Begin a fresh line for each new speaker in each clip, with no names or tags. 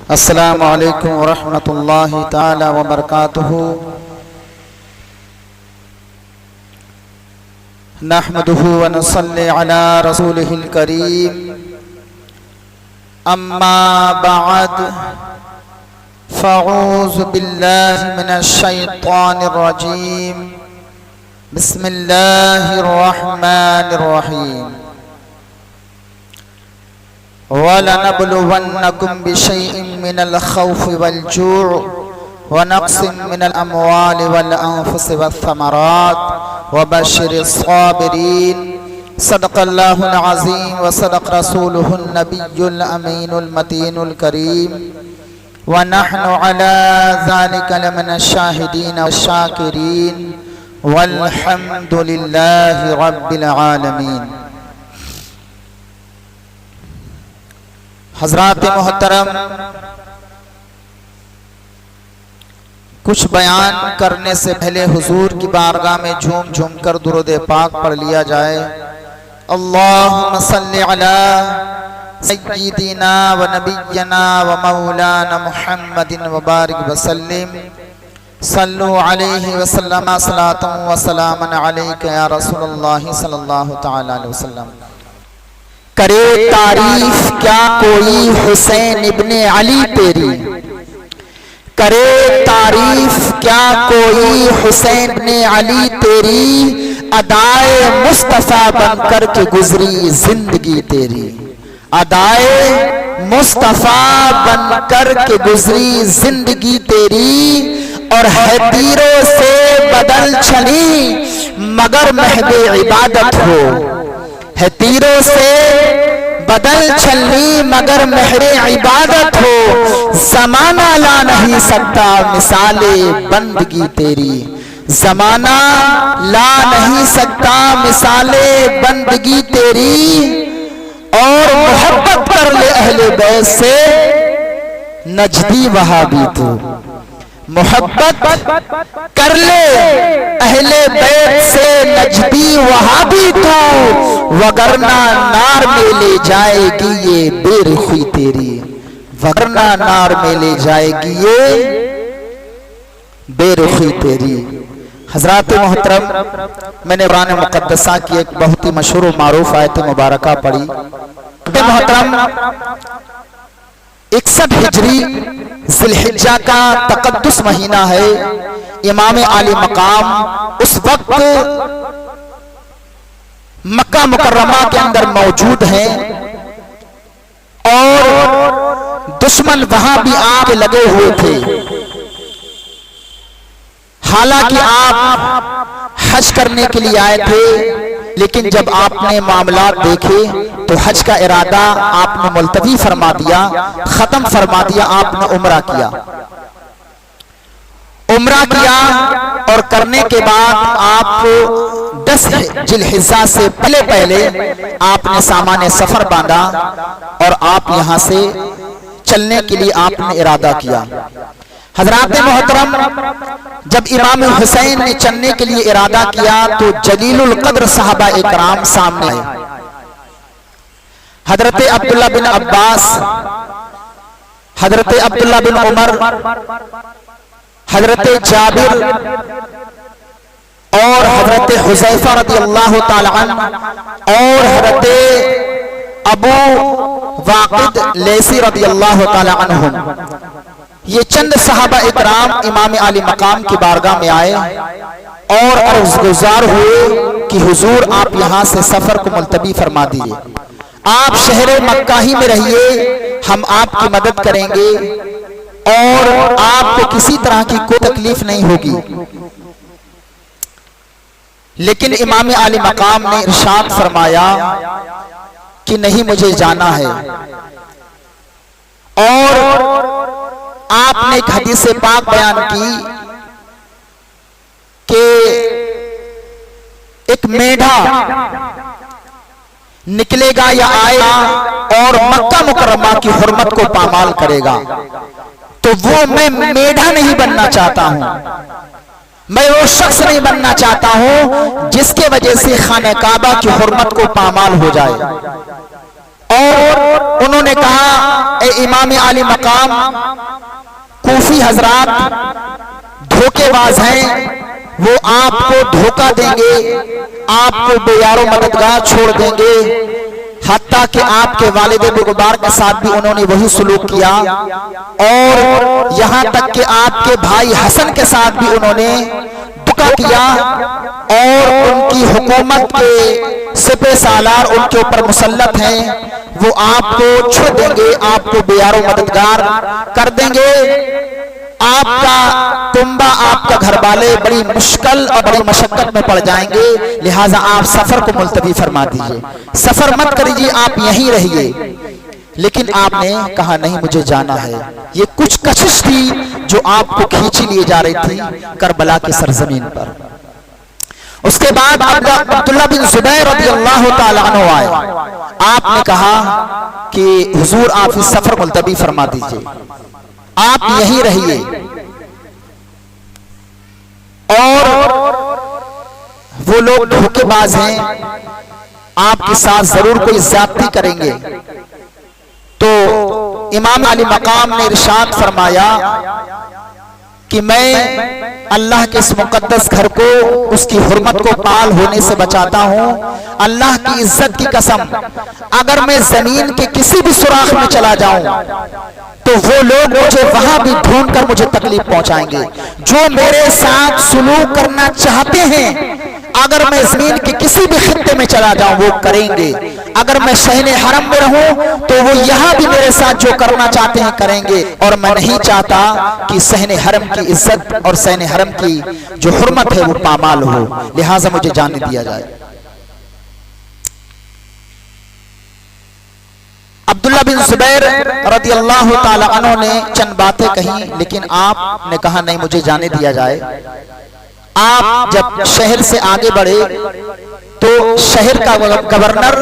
अस्सलामु अलैकुम वरहमतुल्लाहि ताला वबरकातुहू। नहमदुहू व नुसल्ली अला रसूलिहिल करीम। अम्मा बअद फ़अऊज़ु बिल्लाहि मिनश शैतानिर रजीम। बिस्मिल्लाहिर रहमानिर रहीम। वलनब्लुवन्नकुम बिशैइन मिनल खौफ़ि वल जूअ व नक़्सिम मिनल अमवालि वल अनफ़ुसि वस्समरात वबश्शिरिस साबिरीन। सदक़ल्लाहुल अज़ीम व सदक़ रसूलुहुन नबियुल अमीनुल मतीनुल करीम। व नहनु अला ज़ालिका लमिनश शाहिदीन वश्शाकिरीन वल्हम्दुलिल्लाहि रब्बिल आलमीन। हज़रात मोहतरम, कुछ बयान करने से पहले हुजूर की बारगाह में झूम झूम कर दुरूद पाक पढ़ लिया जाए। अल्लाहुम्मा सल्लि अला सय्यिदिना व नबिय्यना व मौलाना मुहम्मदिन व बारिक व सल्लिम। सल्लु अलैहि व सल्लम सलातन व सलामन अलैका या रसूलल्लाह सल्लल्लाहु तआला अलैहि वसल्लम। करे तारीफ क्या कोई हुसैन इब्ने अली तेरी, करे तारीफ क्या कोई हुसैन इब्ने अली तेरी, अदाए मुस्तफा बनकर के गुजरी जिंदगी तेरी, अदाए मुस्तफा बनकर के गुजरी जिंदगी तेरी। और है तीरों से बदल चली मगर महबे इबादत हो, है तीरों से बदल चलनी मगर महरे इबादत हो। जमाना ला नहीं सकता मिसाले बंदगी तेरी, जमाना ला नहीं सकता मिसाले बंदगी तेरी। और मोहब्बत कर ले अहले बैत से नजदी वहाबी तू, मोहब्बत कर ले अहले बैत से नजदी वहाबी तू, वगरना नार में ले जाएगी ये बेरुखी तेरी, वगरना नार में ले जाएगी ये बेरुखी तेरी। हजरात मोहतरम, मैंने कुरान मुक़द्दसा की एक बहुत ही मशहूर मारूफ आयत मुबारका पढ़ी। मोहतरम, 61 हिजरी ज़िलहिज्जा का तक़द्दुस महीना है। इमाम आली मकाम उस वक्त मक्का मुकर्रमा के अंदर मौजूद हैं और दुश्मन वहां भी आके लगे हुए थे। हालांकि आप हज करने के लिए आए थे, लेकिन जब आपने मामलात देखे तो हज का इरादा आपने मुलतवी फरमा दिया, खत्म फरमा दिया। आपने उम्रा किया, उम्रा किया और करने के बाद आप 10 जिलहिज्जा से पहले पहले आपने सामाने सफर बांधा और आप यहां से चलने के लिए आपने इरादा किया। हजरात मोहतरम, जब इमाम हुसैन ने चलने के लिए इरादा किया तो जलीलुल कद्र साहबा इकराम सामने आए। हजरत अब्दुल्ला बिन अब्बास, हजरत अब्दुल्ला बिन उमर, हजरत जाबिर और हजरत हुज़ैफा रज़ियल्लाहु ताला अन्हु और हजरत अबू वाक़िद लेसी रज़ियल्लाहु ताला अन्हु, ये चंद सहाबा इकराम इमाम आली मकाम की बारगाह में आए और अर्ज़गुज़ार हुए कि हुजूर आप यहां से सफर को मुलतवी फरमा दीजिए, आप शहर मक्का ही में रहिए, हम आपकी मदद करेंगे और आपको किसी तरह की कोई तकलीफ नहीं होगी। लेकिन इमाम आली मकाम ने इरशाद फरमाया कि नहीं, मुझे जाना है। और आपने एक हदीस पाक बयान की कि एक मेढा निकलेगा या आएगा और मक्का मुकर्रमा की हुर्मत को पामाल करेगा, तो वो मैं मेढा नहीं बनना चाहता हूं, मैं वो शख्स नहीं बनना चाहता हूं जिसके वजह से खाने काबा की हुर्मत को पामाल हो जाए। और उन्होंने कहा, ए इमाम आली मकाम, कूफी हजरात धोखेबाज हैं, वो आपको धोखा देंगे, आपको बेयारो मददगार छोड़ देंगे। हत्ता कि आपके वालिद बुगबार के साथ भी उन्होंने वही सुलूक किया, और यहां तक कि आपके भाई हसन के साथ भी उन्होंने धोखा किया, और उनकी हुकूमत के सिपह सालार उनके ऊपर मुसल्लत हैं, वो आपको छोड़ देंगे, आपको बेयारो मददगार कर देंगे। आपका कुंबा, आपका घर वाले बड़ी मुश्किल और बड़ी मशक्कत में पड़ जाएंगे, लिहाजा आप सफर को मुलतवी फरमा दीजिए, सफर मत करिए, आप यहीं रहिए। लेकिन आपने कहा नहीं, मुझे जाना है। ये कुछ कशिश थी जो आपको खींची लिए जा रही थी करबला की सरजमीन पर। उसके बाद अब्दुल्लाह बिन जुबैर रज़ियल्लाहु ताला अन्हु आए। आपने कहा कि हुजूर आप इस सफर मुलतवी फरमा दीजिए, आप यहीं रहिए, और वो लोग धोखेबाज हैं, आपके साथ जरूर कोई ज्यादती करेंगे। तो इमाम अली मकाम ने इरशाद फरमाया कि मैं अल्लाह के इस मुकद्दस घर को, उसकी हुर्मत को पाल होने से बचाता हूं। अल्लाह की इज्जत की कसम, अगर मैं जमीन के किसी भी सुराख में चला जाऊं तो वो लोग मुझे वहां भी ढूंढ कर मुझे तकलीफ पहुंचाएंगे। जो मेरे साथ सुलूक करना चाहते हैं, अगर मैं जमीन के किसी भी खित्ते में चला जाऊं वो करेंगे। अगर मैं शहने हरम में रहूं तो वो यहां भी मेरे साथ जो करना चाहते हैं करेंगे। और मैं नहीं चाहता कि सहने हरम की इज्जत और सहने हरम की जो हुर्मत है वो पामाल हो, लिहाजा मुझे जाने दिया जाए। अब्दुल्लाह बिन जुबैर रज़ियल्लाहु ताला अन्हु ने चंद बातें कही, लेकिन आपने कहा नहीं, मुझे जाने दिया जाए। आप जब शहर से आगे बढ़े तो शहर का गवर्नर,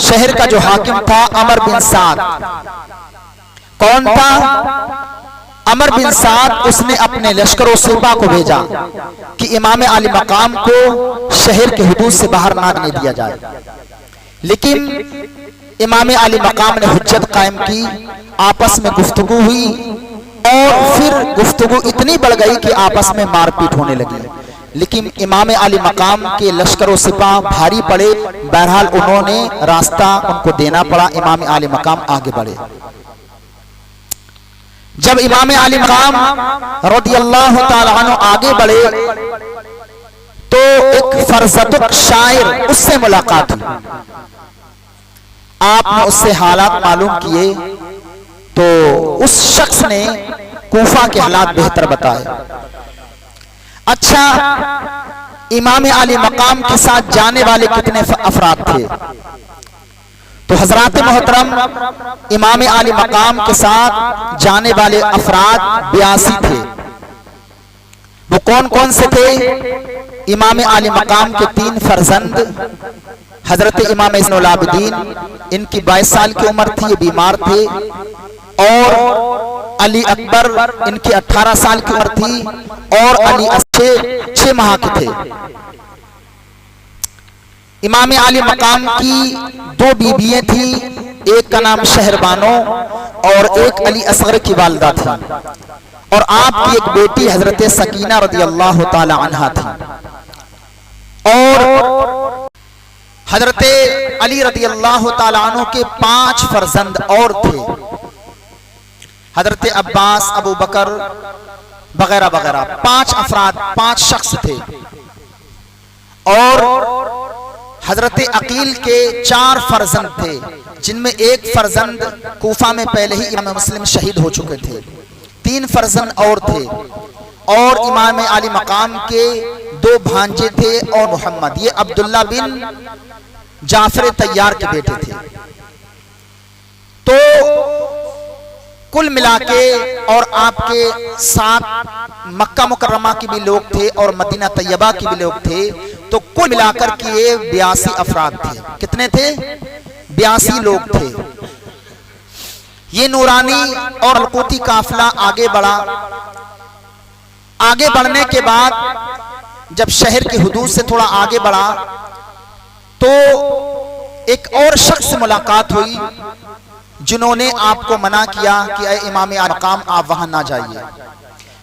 शहर का जो हाकिम था अमर बिन साद, कौन था? अमर बिन साद। उसने अपने लश्कर सिपा को भेजा कि इमाम आली मकाम को शहर के हुदूद से बाहर ना आने दिया जाए। लेकिन इमाम आली मकाम ने हुज्जत कायम की, आपस में गुफ्तगू हुई, और फिर गुफ्तगू इतनी बढ़ गई कि आपस में मारपीट होने लगी। लेकिन इमाम आली मकाम के लश्कर सिपा भारी पड़े, बहरहाल उन्होंने रास्ता उनको देना पड़ा, इमाम आली मकाम आगे बढ़े। जब इमाम आली मकाम रज़ियल्लाहु ताला अन्हु आगे बढ़े तो एक फरजतुक शायर उससे मुलाकात हुई। आपने उससे हालात मालूम किए तो उस शख्स ने कूफा के हालात बेहतर बताए। अच्छा, इमाम आली मकाम के साथ जाने वाले कितने अफराद थे? तो हजरात मोहतरम, इमाम आली मकाम के साथ जाने वाले अफराद 82 थे। वो कौन कौन से थे? इमाम आली मकाम के 3 फर्जंद, हजरत इमाम ज़ैनुल आबिदीन, इनकी 22 साल की उम्र थी, ये बीमार थे, और अली अकबर, इनकी 18 साल की उम्र थी, और अली 6 माह के थे। इमाम आली मकाम की 2 बीबियां थी, एक का नाम शहरबानो और एक अली असगर की वालिदा थी, और आपकी एक बेटी हजरत सकीना रज़ियल्लाहु ताला अन्हा थी। और हजरत अली रज़ियल्लाहु ताला अन्हु के 5 फर्जंद और थे, हजरत अब्बास, अबू बकर वगैरह वगैरह। 5 अफराद, 5 शख्स थे। और हजरत अकील के 4 फर्जंद थे, जिनमें एक फर्जंद कूफा में पहले ही इमाम मुस्लिम शहीद हो चुके थे। 3 फर्जंद और थे, और इमाम आली मकाम के 2 भांजे थे और मोहम्मद, ये अब्दुल्ला बिन जाफर तैयार के बेटे थे। तो कुल मिला के, और आपके साथ मक्का मुकर्रमा के भी लोग थे और मदीना तैयबा के भी लोग थे, तो कुल मिलाकर के ये 82 अफराद थे। कितने थे? 82 लोग थे। ये नूरानी और अलकूती काफिला आगे बढ़ा। आगे बढ़ने के बाद जब शहर के हुदूद से थोड़ा आगे बढ़ा तो एक और शख्स से मुलाकात हुई जिन्होंने आपको मना किया कि ऐ इमाम मकाम आप वहां ना जाइए।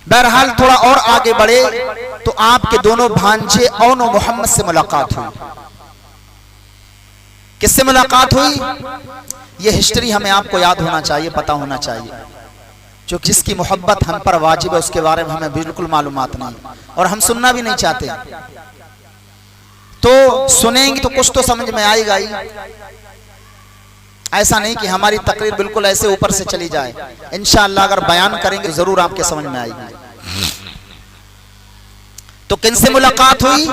बहरहाल थोड़ा और आगे बढ़े तो आपके दोनों भांजे औन और मोहम्मद से मुलाकात हुई। किससे मुलाकात हुई? यह हिस्ट्री हमें आपको याद होना चाहिए, पता होना चाहिए। जो जिसकी मोहब्बत हम पर वाजिब है उसके बारे में हमें बिल्कुल मालूमात नहीं और हम सुनना भी नहीं चाहते। तो सुनेंगे तो कुछ तो समझ में आएगा ही। ऐसा नहीं कि हमारी तकरीर बिल्कुल ऐसे ऊपर से चली जाए। इंशाअल्लाह अगर बयान करेंगे तो जरूर आपके समझ में आएगी। तो किनसे मुलाकात हुई?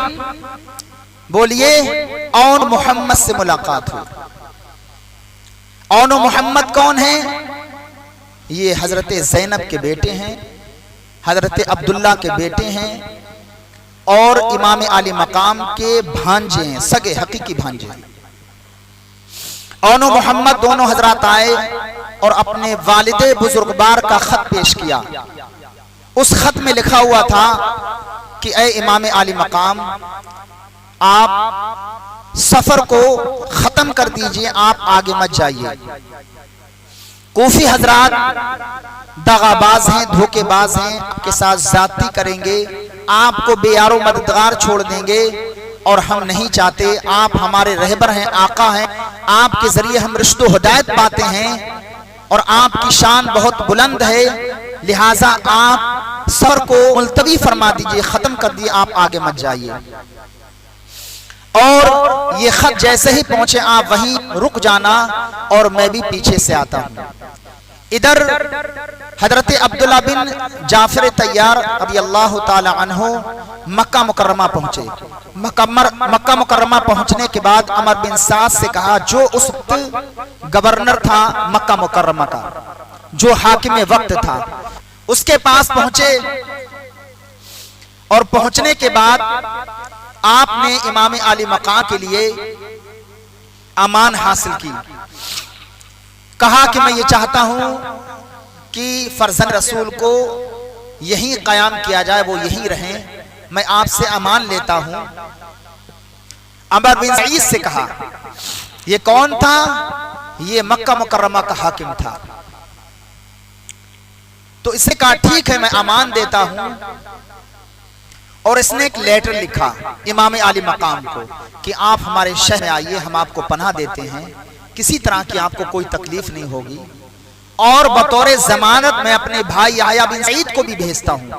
बोलिए, औन मोहम्मद से मुलाकात हुई। औन मोहम्मद कौन है? ये हजरत ज़ैनब के बेटे हैं, हजरत अब्दुल्ला के बेटे हैं और इमाम आली मकाम के भांजे हैं, सगे हकीकी भांजे हैं। औन मोहम्मद दोनों हजरात आए और अपने वालिदे बुजुर्गवार का खत पेश किया। उस खत में लिखा हुआ था कि ऐ इमाम आली मकाम, आप सफर को खत्म कर दीजिए, आप आगे मत जाइए। कूफी हजरात दगाबाज हैं, धोखेबाज हैं, आपके साथ ज्यादती करेंगे, आपको बेयारो मददगार छोड़ देंगे और हम नहीं चाहते। आप हमारे रहबर हैं, आका हैं, आपके जरिए हम रिश्तो हिदायत पाते हैं और आपकी शान बहुत बुलंद है, लिहाजा आप सफर को मुलतवी फरमा दीजिए, खत्म कर दिए, आप आगे मत जाइए। और ये खत जैसे ही पहुंचे आप वहीं रुक जाना और मैं भी पीछे से आता हूं। इधर हजरत अब्दुल्ला बिन जाफर तैयार रज़ी अल्लाह ताला अन्हु मक्का मुकर्रमा पहुंचे। मक्का मुकर्रमा पहुंचने के बाद अमर बिन साद से कहा, जो उस वक्त गवर्नर था मक्का मुकर्रमा का, जो हाकिम वक्त था, उसके पास पहुंचे और पहुंचने के बाद आपने इमाम आली मकाम के लिए अमान हासिल की। कहा कि मैं ये चाहता हूं कि फर्जंद रसूल को यहीं कयाम किया जाए, वो यहीं रहें, मैं आपसे अमान लेता हूं। अमर बिन सईद से कहा, ये कौन था? ये मक्का मुकर्रमा का हाकिम था। तो इसने कहा ठीक है, मैं अमान देता हूं। और इसने एक लेटर लिखा इमाम आली मकाम को कि आप हमारे शहर में आइए, हम आपको पनाह देते हैं, किसी तरह की आपको कोई तकलीफ नहीं होगी। और बतौर जमानत मैं अपने भाई याह्या बिन सईद को भी भेजता हूं।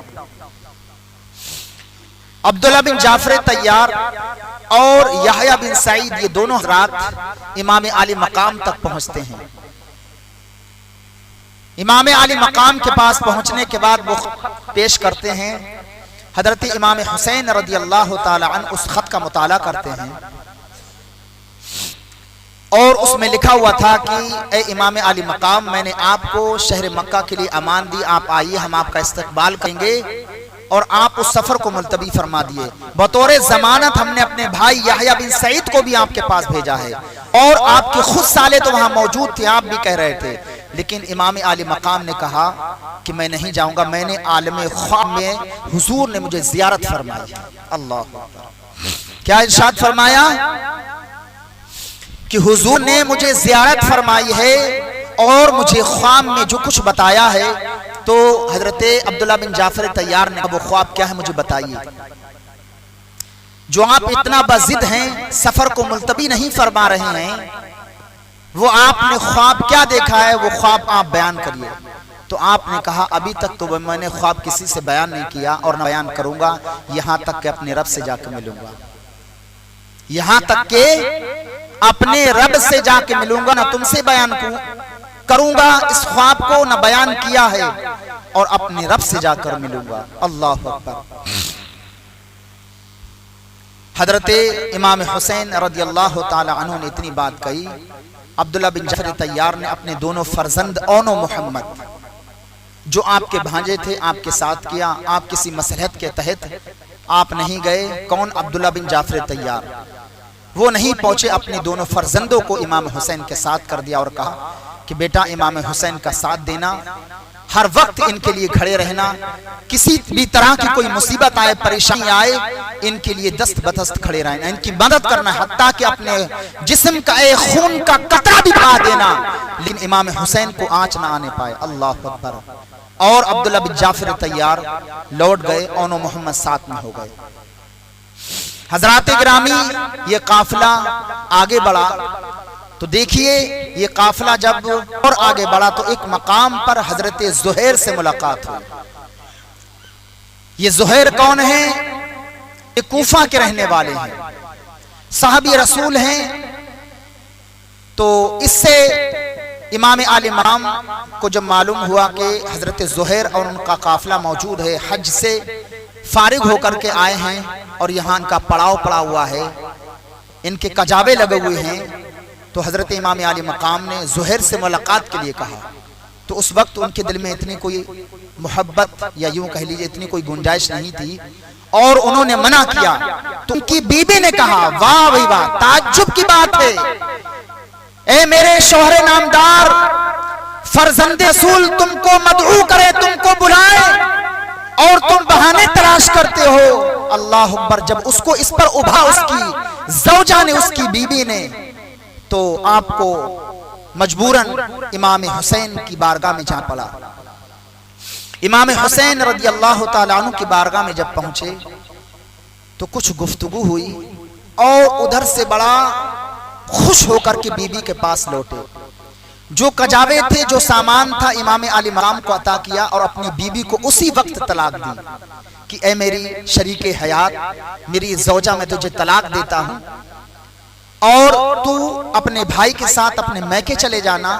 अब्दुल्ला बिन जाफर तैयार और याह्या बिन सईद ये दोनों रात इमाम आली मकाम तक पहुंचते हैं। इमाम आली मकाम के पास पहुंचने के बाद वो पेश करते हैं। हजरत इमाम हुसैन रज़ी अल्लाह ताला अन्हु उस खत का मुताला करते हैं और उसमें लिखा हुआ था कि ए इमाम आली मकाम, मैंने आपको शहर मक्का के लिए अमान दी, आप आइए, हम आपका इस्तकबाल करेंगे। और आप उस सफर को मुलतवी फरमा दिए। बतौर जमानत हमने अपने भाई याह्या बिन सईद को भी आपके पास भेजा है और आपके खुद साले तो वहां मौजूद थे, आप भी कह रहे थे, लेकिन इमाम आली मकाम ने कहा कि मैं नहीं जाऊंगा। मैंने आलम ख्वाब में हुजूर ने मुझे जियारत फरमाई। अल्लाह, क्या इरशाद फरमाया कि हुजूर ने मुझे जियारत फरमाई है और मुझे ख्वाब में जो कुछ बताया है। तो हजरत अब्दुल्ला बिन जाफर तैयार ने वो ख्वाब क्या है मुझे बताइए। जो आप इतना बजिद हैं, सफर को मुलतवी नहीं फरमा रहे हैं, वो आपने ख्वाब क्या देखा है, वो ख्वाब आप बयान करिए। तो आपने कहा अभी तक तो मैंने ख्वाब किसी से बयान नहीं किया और न बयान करूंगा, यहां तक कि अपने रब से जाकर मिलूंगा, यहां तक के अपने रब से जाके मिलूंगा, ना तुमसे बयान करूंगा। इस ख्वाब को न बयान किया है और अपने रब से जाकर मिलूंगा। अल्लाह अकबर। हजरत इमाम हुसैन रज़ियल्लाहु ताला अन्हु ने इतनी बात कही। अब्दुल्ला बिन जाफर तैयार ने अपने दोनों फर्जंद औनो मोहम्मद जो आपके भांजे थे आपके साथ किया। आप किसी मसलहत के तहत आप नहीं गए। कौन? अब्दुल्ला बिन जाफर तैयार। वो नहीं पहुंचे, अपने दोनों फर्जंदों को इमाम हुसैन के साथ कर दिया और कहा कि बेटा इमाम हुसैन का साथ देना, हर वक्त इनके लिए खड़े रहना, किसी भी तरह की कोई मुसीबत आए, परेशानी आए, इनके लिए दस्त बदस्त खड़े रहना, इनकी मदद करना, हत्ता कि अपने जिस्म का एक खून का कतरा भी बहा देना, लेकिन इमाम हुसैन को आंच ना आने पाए। अल्लाह अकबर। और अब्दुल्ला बिन जाफर तैयार लौट गए और मोहम्मद साथ में हो गए। हजरात गिरामी, ये काफिला आगे बढ़ा तो देखिए, ये काफिला जब और आगे बढ़ा तो एक मकाम पर हजरत ज़ुहैर से मुलाकात हुई। ये ज़ुहैर कौन है? ये कूफा के रहने वाले हैं, साहबी रसूल हैं। तो इससे इमाम आले मकाम को जब मालूम हुआ कि हजरत ज़ुहैर और उनका काफिला मौजूद है, हज से फारिग होकर के आए हैं और यहाँ इनका पड़ाव पड़ा हुआ है, इनके कजावे लगे हुए हैं, तो हजरत इमाम आली मकाम ने ज़ुहैर से मुलाकात के लिए कहा। तो उस वक्त उनके दिल में इतनी कोई मोहब्बत या यूं कह लीजिए इतनी कोई गुंजाइश नहीं थी और उन्होंने मना किया। तो उनकी बीबी ने कहा, वाह भाई वाह, ताज्जुब की बात है, ए मेरे शौहरे नामदार, फर्जंदे रसूल तुमको मदऊ करे, तुमको बुलाए और तुम बहाने तलाश करते हो। अल्लाह अकबर। जब उसको इस पर उभा उसकी ज़ौजा ने, उसकी बीबी ने, तो आपको मजबूरन इमाम हुसैन की बारगाह में जा पड़ा। इमाम हुसैन रज़ी अल्लाह ताला अन्हु की बारगाह में जब पहुंचे तो कुछ गुफ्तगू हुई और उधर से बड़ा खुश होकर के बीबी के पास लौटे। जो कजावे थे, जो सामान था, इमाम आली मकाम को अता किया और अपनी बीबी को उसी वक्त तलाक दी कि ए मेरी शरीके हयात, मेरी ज़ौजा, मैं तुझे तलाक देता हूं और तू अपने भाई के साथ अपने मैके चले जाना।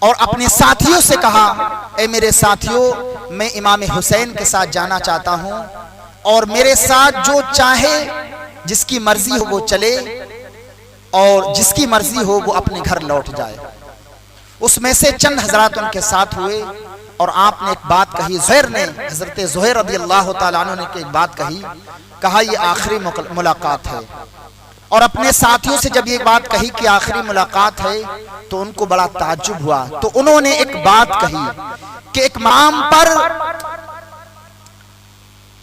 और अपने साथियों से कहा, ए मेरे साथियों, मैं इमाम हुसैन के साथ जाना चाहता हूं और मेरे साथ जो चाहे, जिसकी मर्जी हो वो चले और जिसकी मर्जी हो वो अपने घर लौट जाए। उसमें से चंद हजरात उनके साथ हुए और आपने एक बात कही। ज़ुहैर ने, हजरत ज़ुहैर रज़ी अल्लाह ताला अन्हु ने एक बात कही, कहा ये आखिरी मुलाकात है। और अपने साथियों से जब ये बात कही कि आखिरी मुलाकात है तो उनको बड़ा ताज्जुब हुआ। तो उन्होंने एक बात कही कि एक मकाम पर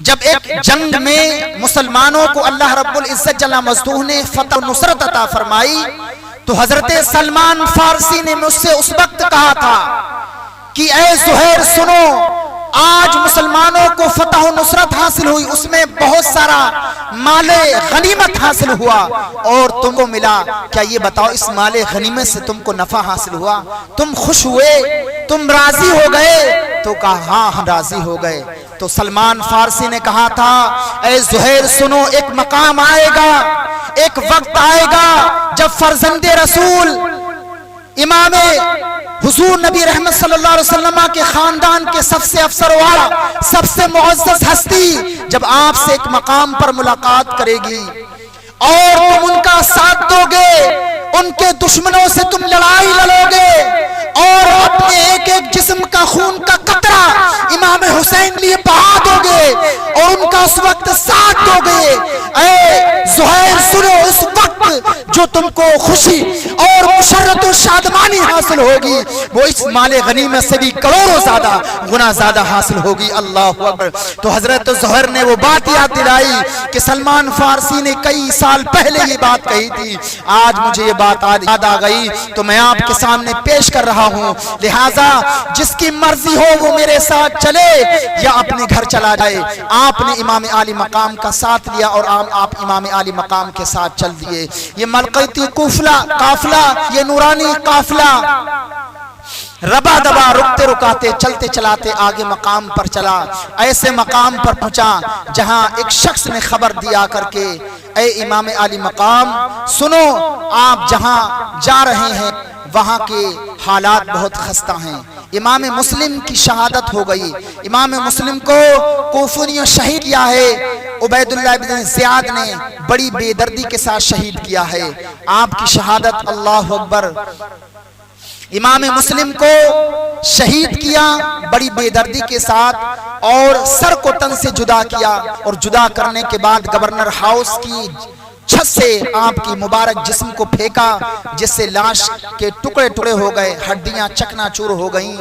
जब एक जंग में मुसलमानों को अल्लाह रब्बुल इज्जत जल्ला मजदूह ने फतह नुसरत अता फरमाई, तो हजरत सलमान फारसी ने मुझसे उस वक्त कहा था कि ए ज़ुहैर सुनो, आज मुसलमानों को फतह नुसरत हासिल हुई, उसमें बहुत सारा माले गनीमत हासिल हुआ और तुमको मिला। क्या ये बताओ, इस माले गनीमत से तुमको नफा हासिल हुआ? तुम खुश हुए? तुम राजी हो गए? तो कहा हाँ, हम राजी हो गए। तो सलमान फारसी ने कहा था, ए ज़ुहैर सुनो, एक मकाम आएगा, एक वक्त आएगा जब फर्जंदे रसूल इमाम हुजूर नबी रहमत सल्लल्लाहु अलैहि वसल्लम के खानदान के सबसे अफसर वाला, सबसे मुअज़्ज़ज़ हस्ती जब आपसे एक मकाम पर मुलाकात करेगी और तुम उनका साथ दोगे, उनके दुश्मनों से तुम लड़ाई लड़ोगे और अपने एक एक जिस्म का खून का कतरा इमाम हुसैन लिए बहा दोगे और उनका उस वक्त साथ दोगे। ऐ ज़ुहैर सुनो, उस वक्त जो तुमको खुशी और मुशर्रत और शादमानी हासिल होगी वो इस माले गनीमत से भी करोड़ों ज्यादा गुना ज्यादा हासिल होगी। अल्लाह अकबर। तो हजरत ज़ुहैर ने वो बात याद दिलाई कि सलमान फारसी ने कई साल पहले ये बात कही थी, आज मुझे ये बात याद आ गई तो मैं आपके सामने पेश कर रहा हूँ। लिहाजा जिसकी मर्जी हो वो मेरे साथ चले या अपने घर चला जाए। आपने इमाम आली मकाम का साथ लिया और आप इमाम आली मकाम के साथ चल दिए। ये मलकती काफिला, ये नूरानी काफिला रबा दबा, रुकते रुकाते, चलते चलाते आगे मकाम पर चला। ऐसे मकाम पर पहुंचा जहां एक शख्स ने खबर दिया करके, ए इमाम आली मकाम सुनो, आप जहां जा रहे हैं वहां के हालात बहुत खस्ता हैं। इमाम मुस्लिम की शहादत हो गई। इमाम मुस्लिम को कूफियों शहीद किया है। उबैदुल्लाह बिन ज़ियाद ने बड़ी बेदर्दी के साथ शहीद किया है। आपकी शहादत, अल्लाह अकबर, इमाम मुस्लिम को शहीद किया बड़ी बेदर्दी के साथ और सर को तन से जुदा किया और जुदा करने के बाद गवर्नर हाउस की छत से आपकी मुबारक जिस्म को फेंका, जिससे लाश के टुकड़े टुकड़े हो गए, हड्डियां चकनाचूर हो गईं।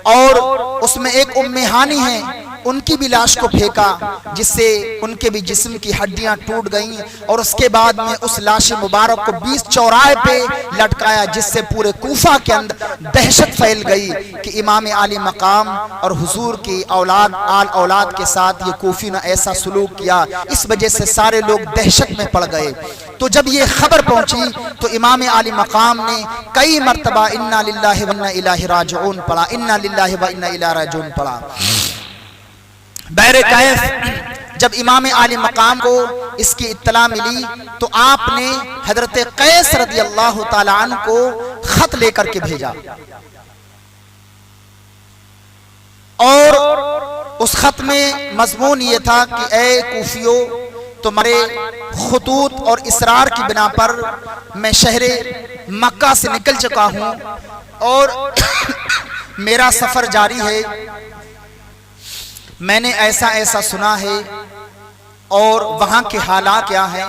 और उसमें एक उम्मे हानी है, उनकी भी लाश को फेंका, जिससे उनके भी जिस्म की हड्डियां टूट गईं। और उसके बाद में उस लाश मुबारक को 20 चौराहे पे लटकाया, जिससे पूरे कूफा के अंदर दहशत फैल गई कि इमाम आली मकाम और हुजूर की औलाद आल औलाद के साथ ये कूफी ने ऐसा सलूक किया। इस वजह से सारे लोग दहशत में पड़ गए। तो जब ये खबर पहुंची तो इमाम आली मकाम ने कई मरतबा इन्ना लिल्लाहि व इन्ना इलैहि राजिऊन पढ़ा, इन्ना लिल्लाहि व इन्ना इलैहि राजिऊन पढ़ा। बहरे कैफ जब इमाम आली मकाम को इसकी इत्तला मिली तो आपने हजरत कैस रदियल्लाहु ताला अन्हु को खत लेकर के भेजा, और उस खत में मजमून ये था कि ए कूफियों, तुम्हारे खुतूत और इसरार की बिना पर मैं शहरे मक्का से निकल चुका हूं और मेरा सफर जारी है। मैंने ऐसा ऐसा सुना है और वहां के हालात क्या हैं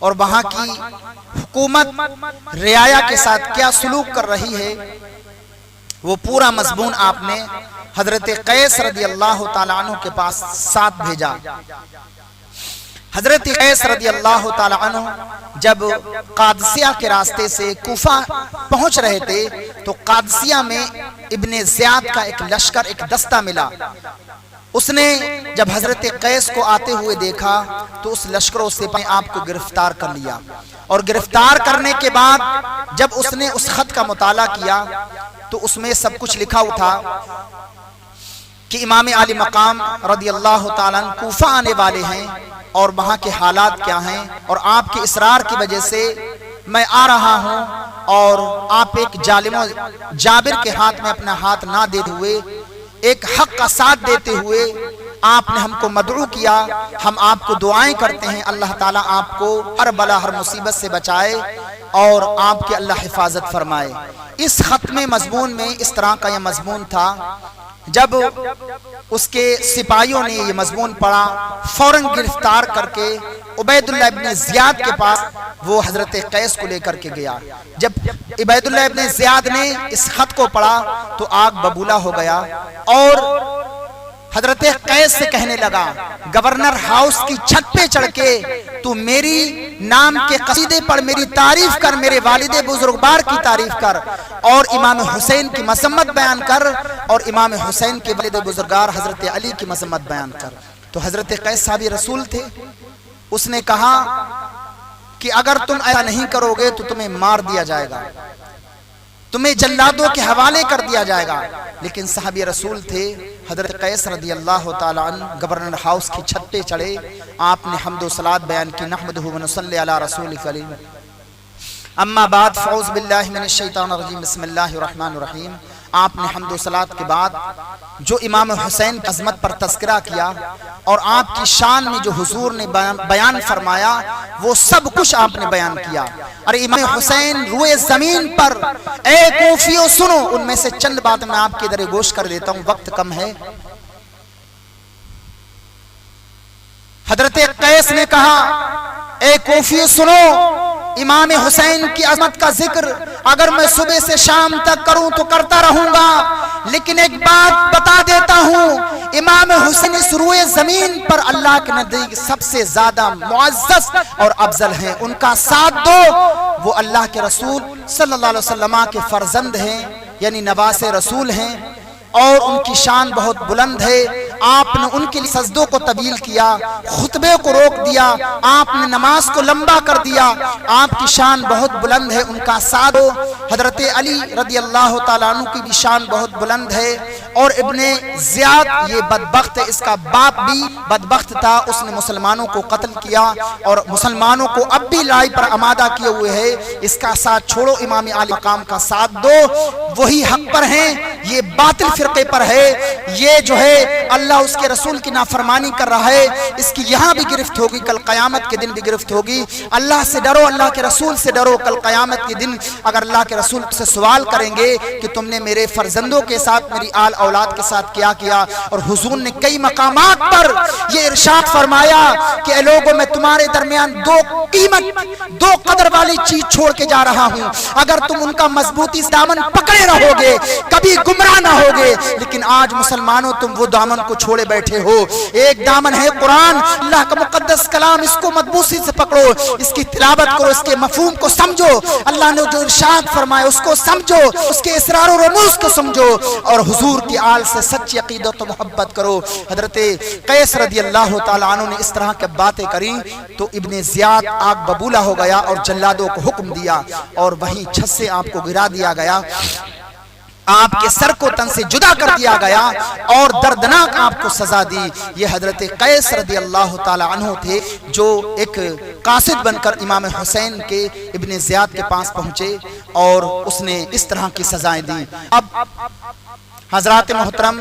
और वहां की हुकूमत रियाया के साथ क्या सलूक कर रही है, वो पूरा मजमून आपने हजरत कैस रदियल्लाहु ताला अन्हु के पास साथ भेजा। हजरत कैस रदियल्लाहु ताला अन्हु जब कादसिया के रास्ते से कूफा पहुंच रहे थे तो कादसिया में इब्ने ज़ियाद का एक लश्कर, एक दस्ता मिला। उसने जब हजरत कैस को आते हुए देखा तो उस लश्करों से आपको गिरफ्तार कर लिया, और गिरफ्तार करने के बाद जब उसने उस खत का मुताला किया तो उसमें सब कुछ लिखा हुआ था कि इमाम आली मकाम रदियल्लाहु ताला अन्हु कूफा आने वाले हैं और वहां के हालात क्या हैं, और आपके इसरार की वजह से मैं आ रहा हूं और आप एक जालिम जाबिर के हाथ में अपना हाथ ना देते हुए एक हक का साथ देते हुए आपने हमको मदऊ किया। हम आपको दुआएं करते हैं, अल्लाह ताला आपको हर बला हर मुसीबत से बचाए और आपके अल्लाह हिफाजत फरमाए। इस खत में मजमून में इस तरह का यह मजमून था। जब उसके सिपाहियों ने ये मजमून पढ़ा, फौरन गिरफ्तार करके उबैदुल्लाह इब्ने ज़ियाद के पास वो हजरत कैस को लेकर के गया। जब उबैदुल्लाह इब्ने ज़ियाद ने इस खत को पढ़ा तो आग बबूला हो गया और हजरत कैस से कहने लगा, गवर्नर हाउस की छत पे चढ़ के तू मेरी नाम के कसीदे पर मेरी तारीफ कर, मेरे वालिदे बुजुर्गवार की तारीफ कर और इमाम हुसैन की मजम्मत बयान कर और इमाम हुसैन के वालिदे बुजुर्गवार हजरत अली की मजम्मत बयान कर। तो हजरत कैस साहब रसूल थे, उसने कहा कि अगर तुम ऐसा नहीं करोगे तो तुम्हें मार दिया जाएगा, तुम्हें जल्लादों के हवाले कर दिया जाएगा। लेकिन साहबी रसूल थे, हजरत कैस रदियल्लाहु ताला अन्हु गवर्नर हाउस की छत पे चढ़े, आपने हम्दो सलात बयान की, नहमदुहु व नुसल्ली अला रसूलिल करीम, अम्मा बाद फ़ऊज़ु बिल्लाहि मिनश शैतानिर रजीम, बिस्मिल्लाहिर रहमानिर रहीम। आपने हम्दो सलात के बाद जो इमाम हुसैन की अज़मत पर तज़किरा किया और आपकी शान में जो हुजूर ने बयान फरमाया वो सब कुछ आपने बयान किया। अरे इमाम हुसैन रुए जमीन पर, ए कूफियों सुनो, उनमें से चंद बात मैं आपके इधर गोश कर देता हूं, वक्त कम है। हजरत कैस ने कहा, ए कूफियों सुनो, इमाम हुसैन की अज़मत का जिक्र अगर मैं सुबह से शाम तक करूं तो करता रहूंगा, लेकिन एक बात बता देता हूं, इमाम हुसैन इस रुए जमीन पर अल्लाह के नजदीक सबसे ज्यादा मुअज़्ज़ज़ और अफजल हैं। उनका साथ दो, वो अल्लाह के रसूल सल्लल्लाहु अलैहि वसल्लम के फर्जंद हैं, यानी नवासे रसूल हैं और उनकी शान बहुत बुलंद है। आपने उनके लिए सजदों को तवील किया, खुतबे को रोक दिया, आपने नमाज को लंबा कर दिया, आपकी शान बहुत बुलंद है। उनका साथ हजरत अली रदियल्लाहु ताला अन्हु की भी शान बहुत बुलंद है। और इब्ने ज़ियाद ये बदबख्त है, इसका बाप भी बदबख्त था, उसने मुसलमानों को कत्ल किया और मुसलमानों को अब भी लड़ाई पर आमादा किए हुए है। इसका साथ छोड़ो, इमाम आली मकाम का साथ दो, वही हक पर हैं, ये बातिल फिरके पर है, ये जो है अल्लाह उसके रसूल की नाफरमानी कर रहा है, इसकी यहाँ भी गिरफ्त होगी, कल क़यामत के दिन भी गिरफ्त होगी। अल्लाह से डरो, अल्लाह के रसूल से डरो। कल क़यामत के दिन अगर अल्लाह के रसूल से सवाल करेंगे कि तुमने मेरे फर्जंदों के साथ, मेरी आल औलाद के साथ क्या किया। और हुजूर ने कई मकामात पर ये इरशाद फरमाया कि ए लोगों, मैं तुम्हारे दरमियान दो कीमत, दो कदर वाली चीज छोड़ के जा रहा हूं, अगर तुम उनका मजबूती से दामन पकड़े रहोगे कभी गुमराह ना होगे। लेकिन आज मुसलमानों, तुम वो दामन को छोड़े बैठे हो। एक दामन है कुरान, अल्लाह का मुकद्दस कलाम, इसको मजबूती से पकड़ो, इसकी तिलावत करो, इसके मफहूम को समझो, अल्लाह ने जो इरशाद फरमाया उसको समझो, उसके इसरार और रमूज को समझो, और हुजूर की आल से सच्ची अकीदत और मोहब्बत करो। हजरत कैस रदी अल्लाह तआला अन्हु ने इस तरह की बातें करी तो इब्ने ज़ियाद आग बबूला हो गया और जल्लादों को हुक्म दिया और वहीं छत से आपको गिरा दिया गया, आपके सर को तन से जुदा कर दिया गया और दर्दनाक आपको सजा दी। ये हजरत कैस रदी अल्लाह तआला अन्हु थे जो एक कासिद बनकर इमाम हुसैन के इब्ने ज़ियाद के पास पहुंचे और उसने इस तरह की सजाएं दी। अब हजरात मोहतरम,